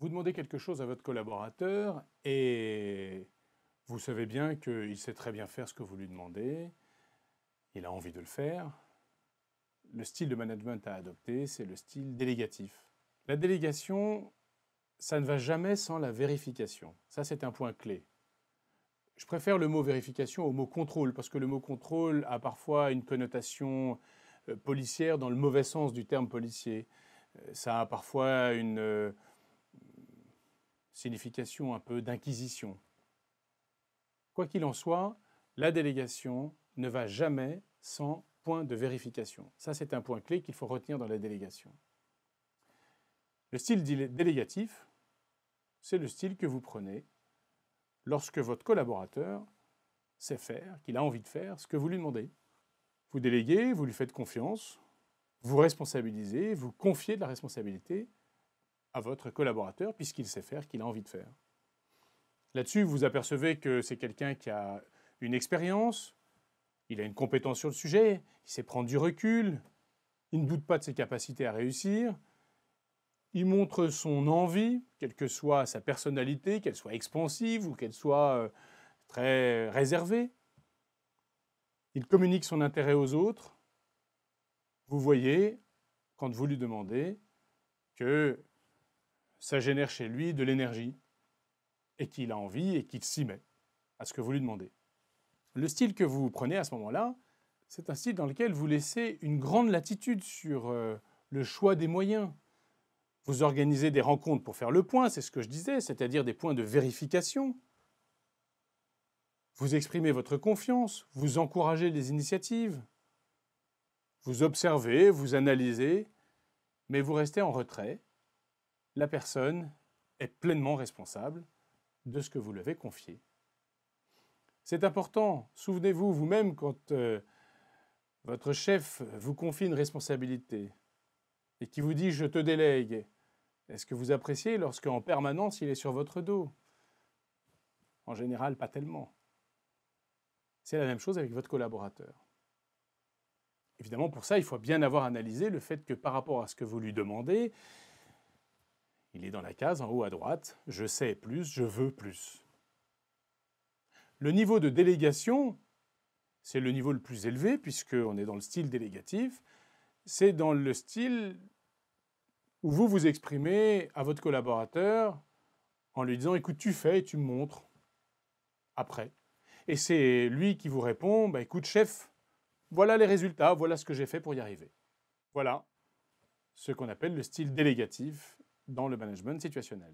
Vous demandez quelque chose à votre collaborateur et vous savez bien qu'il sait très bien faire ce que vous lui demandez, il a envie de le faire. Le style de management à adopter, c'est le style délégatif. La délégation, ça ne va jamais sans la vérification. Ça, c'est un point clé. Je préfère le mot vérification au mot contrôle, parce que le mot contrôle a parfois une connotation policière dans le mauvais sens du terme policier. Ça a parfois une signification un peu d'inquisition. Quoi qu'il en soit, la délégation ne va jamais sans point de vérification. Ça, c'est un point clé qu'il faut retenir dans la délégation. Le style délégatif, c'est le style que vous prenez lorsque votre collaborateur sait faire, qu'il a envie de faire ce que vous lui demandez. Vous déléguez, vous lui faites confiance, vous responsabilisez, vous confiez de la responsabilité à votre collaborateur puisqu'il sait faire, qu'il a envie de faire. Là-dessus, vous apercevez que c'est quelqu'un qui a une expérience, il a une compétence sur le sujet, il sait prendre du recul, il ne doute pas de ses capacités à réussir, il montre son envie, quelle que soit sa personnalité, qu'elle soit expansive ou qu'elle soit très réservée. Il communique son intérêt aux autres. Vous voyez, quand vous lui demandez, que ça génère chez lui de l'énergie et qu'il a envie et qu'il s'y met à ce que vous lui demandez. Le style que vous prenez à ce moment-là, c'est un style dans lequel vous laissez une grande latitude sur le choix des moyens. Vous organisez des rencontres pour faire le point, c'est ce que je disais, c'est-à-dire des points de vérification. Vous exprimez votre confiance, vous encouragez les initiatives. Vous observez, vous analysez, mais vous restez en retrait. La personne est pleinement responsable de ce que vous lui avez confié. C'est important. Souvenez-vous vous-même quand votre chef vous confie une responsabilité et qui vous dit « je te délègue ». Est-ce que vous appréciez lorsqu'en permanence il est sur votre dos? En général, pas tellement. C'est la même chose avec votre collaborateur. Évidemment, pour ça, il faut bien avoir analysé le fait que par rapport à ce que vous lui demandez, il est dans la case en haut à droite, je sais plus, je veux plus. Le niveau de délégation, c'est le niveau le plus élevé, puisqu'on est dans le style délégatif, c'est dans le style où vous vous exprimez à votre collaborateur en lui disant « écoute, tu fais et tu me montres après ». Et c'est lui qui vous répond « écoute, chef, voilà les résultats, voilà ce que j'ai fait pour y arriver ». Voilà ce qu'on appelle le style délégatif dans le management situationnel.